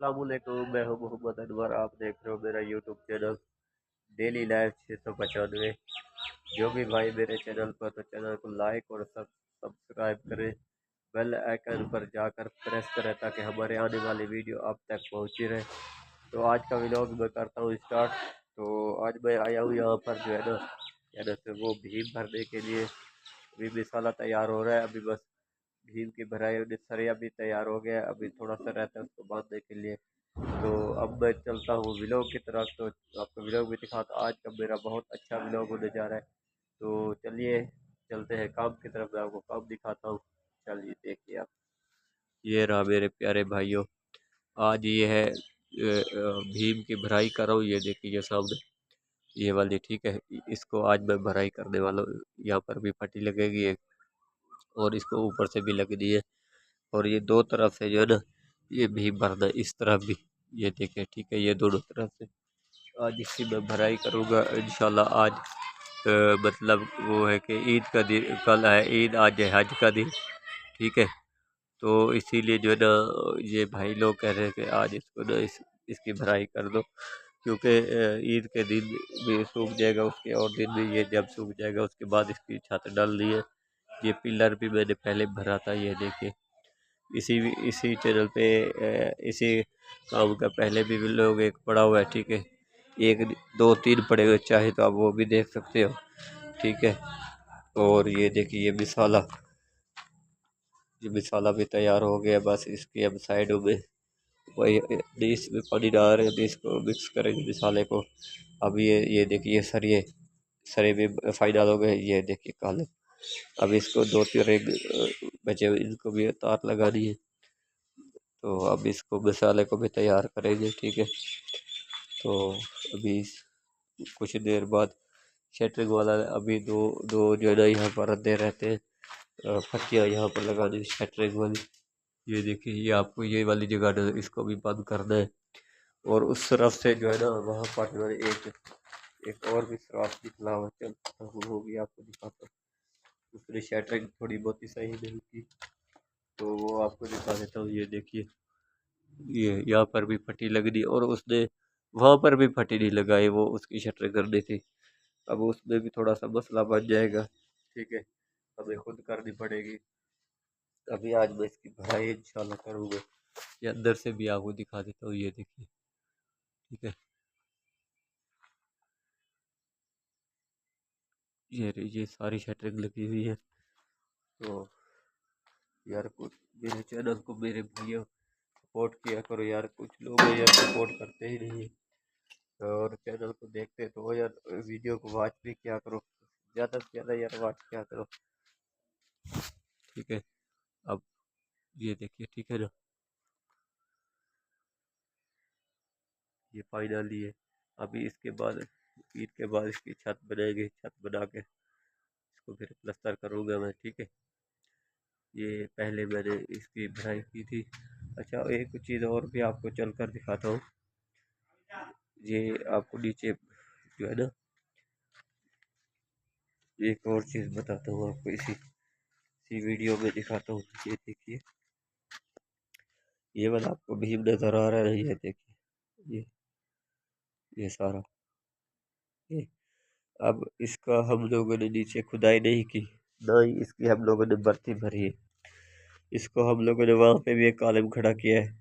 अस्सलामुअलैकुम, मैं हूं मोहम्मद अनवर। आप देख रहे हो मेरा यूट्यूब चैनल डेली लाइफ 695। जो भी भाई मेरे चैनल पर, तो चैनल को लाइक और सब्सक्राइब करें। बेल आइकन पर जाकर प्रेस करें ताकि हमारे आने वाली वीडियो आप तक पहुंची रहे। तो आज का व्लॉग मैं करता हूँ स्टार्ट। तो आज मैं आया हूँ यहाँ पर जो है ना, से वो भीम भरने के लिए। अभी मसाला तैयार हो रहा है, अभी बस भीम की भराई होने, सरिया भी तैयार हो गया, अभी थोड़ा सा रहता है उसको बांधने के लिए। तो अब मैं चलता हूँ व्लॉग की तरफ, तो आपको व्लॉग भी दिखाता। आज का मेरा बहुत अच्छा व्लॉग होने जा रहा है। तो चलिए चलते हैं काम की तरफ, मैं आपको काम दिखाता हूँ। चलिए देखिए आप, ये रहा मेरे प्यारे भाइयों। आज ये है भीम की भराई कर रहा हूँ। ये देखिए ये सामने ये वाली, ठीक है। इसको आज मैं भराई करने वाला हूँ। यहाँ पर भी पट्टी लगेगी एक, और इसको ऊपर से भी लगनी है। और ये दो तरफ से जो है ना, ये भीम भरना है, इस तरफ भी। ये देखिए, ठीक है, ये दोनों तरफ से आज इसी में भराई करूँगा इंशाल्लाह। आज मतलब वो है कि ईद का दिन कल है, ईद आज है हज का दिन, ठीक है। तो इसीलिए जो है ना, ये भाई लोग कह रहे हैं कि आज इसको ना इसकी भराई कर दो, क्योंकि ईद के दिन भी सूख जाएगा, उसके और दिन भी ये जब सूख जाएगा उसके बाद इसकी छत डलनी है। ये पिलर भी मैंने पहले भरा था, ये देखिए। इसी चैनल पे इसी काम का पहले भी लोग एक पड़ा हुआ है, ठीक है। एक दो तीन पड़े हुए, चाहे तो आप वो भी देख सकते हो, ठीक है। और ये देखिए ये मिसाला भी तैयार हो गया। बस इसके अब साइडों में वही इसमें पानी डाल रहे हैं, इसको मिक्स करेंगे मिसाले को। अब ये देखिए सरिये सरे भी फाइनल हो गए, ये देखिए काले। अब इसको दो तीन रिंग बचे हुए, इनको भी तार लगानी है। तो अब इसको मसाले को भी तैयार करेंगे, ठीक है। तो अभी कुछ देर बाद शटरिंग वाला, अभी दो दो जो है ना यहाँ पर रद्दे रहते हैं, फटियाँ यहाँ पर लगानी शटरिंग वाली। ये देखिए, ये आपको ये वाली जगह ना इसको भी बंद करना है। और उस तरफ से जो है ना, वहाँ पर जो है एक एक और भी सुराख निकला हुआ, चल वो भी आपको दिखाता हूँ। उसने शटरिंग थोड़ी बहुत ही सही नहीं की, तो वो आपको दिखा देता हूँ। ये देखिए, ये यहाँ पर भी फटी लग दी, और उसने वहां पर भी फटी नहीं लगाई, वो उसकी शटरिंग करनी थी। अब उसमें भी थोड़ा सा मसला बन जाएगा, ठीक है। हमें खुद करनी पड़ेगी। अभी आज मैं इसकी भराई इंशाल्लाह करूँगा। ये अंदर से भी आपको दिखा देता हूँ, ये देखिए, ठीक है। ये सारी शटरिंग लगी हुई है। तो यार कुछ मेरे चैनल को मेरे भैया सपोर्ट किया करो यार। कुछ लोग हैं यार सपोर्ट करते ही नहीं, और चैनल को देखते तो यार वीडियो को वॉच भी किया करो, ज़्यादा से ज़्यादा यार वॉच किया करो, ठीक है। अब ये देखिए, ठीक है ना, ये फाइनली है। अभी इसके बाद ईद के बाद इसकी छत बनेगी, छत बना के इसको फिर प्लस्तर करूँगा मैं, ठीक है। ये पहले मैंने इसकी भराई की थी। अच्छा, एक चीज़ और भी आपको चल कर दिखाता हूँ। ये आपको नीचे जो है ना, एक और चीज़ बताता हूँ आपको, इसी वीडियो में दिखाता हूँ। ये देखिए, ये वाला आपको भीम नज़र आ रहा है, ये देखिए, ये सारा ये। अब इसका हम लोगों ने नीचे खुदाई नहीं की, ना ही इसकी हम लोगों ने बर्ती भरी है। इसको हम लोगों ने वहाँ पे भी एक कॉलम खड़ा किया है,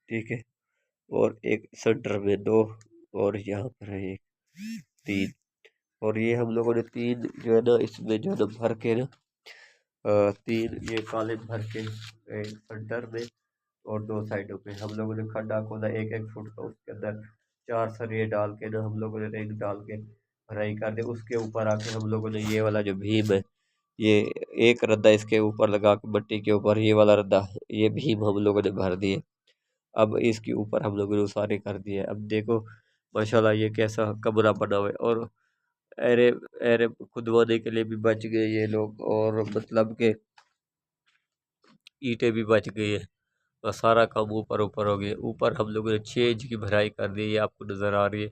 ठीक है। और एक सेंटर में दो, और यहाँ पर है एक, तीन। और ये हम लोगों ने तीन जो है ना, इसमें जो है ना भर के ना, तीन ये कॉलम भर के, एक सेंटर में और दो साइडों पे हम लोगों ने खड्डा खोदा 1-1 फुट का। उसके अंदर चार सरिये डाल के ना, हम लोगों ने रेत डाल के भराई कर दी। उसके ऊपर आके हम लोगों ने ये वाला जो भीम है, ये एक रद्दा इसके ऊपर लगा के, मट्टी के ऊपर ये वाला रद्दा, ये भीम हम लोगों ने भर दिए। अब इसके ऊपर हम लोगों ने उसारे कर दिए। अब देखो माशाल्लाह ये कैसा कमरा बना हुआ है। और अरे अरे खुदवाने के लिए भी बच गए ये लोग, और मतलब के ईंटें भी बच गई है। और सारा काम ऊपर ऊपर हो गया। ऊपर हम लोगों ने 6 इंच की भराई कर दी, ये आपको नज़र आ रही है,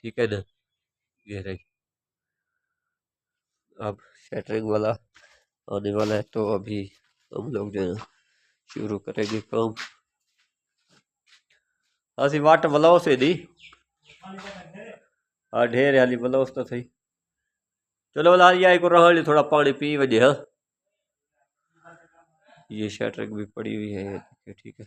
ठीक है ना। ये रही। अब शटरिंग वाला आने वाला है, तो अभी हम लोग जो है ना शुरू करेंगे काम। असी वाट बलाओ से दी हाँ ढेर हाली बलाओस तो सही चलो वाला आई को रहा थोड़ा पानी पी वजे हाँ ये शटरिंग भी पड़ी हुई है ये देखिए ठीक है।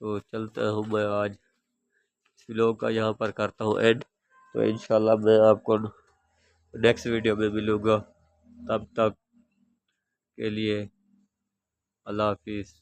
तो चलता हूँ मैं आज इस व्लॉग का यहाँ पर करता हूँ एंड। तो इंशाल्लाह मैं आपको नेक्स्ट वीडियो में मिलूँगा, तब तक के लिए अल्लाह हाफिज़।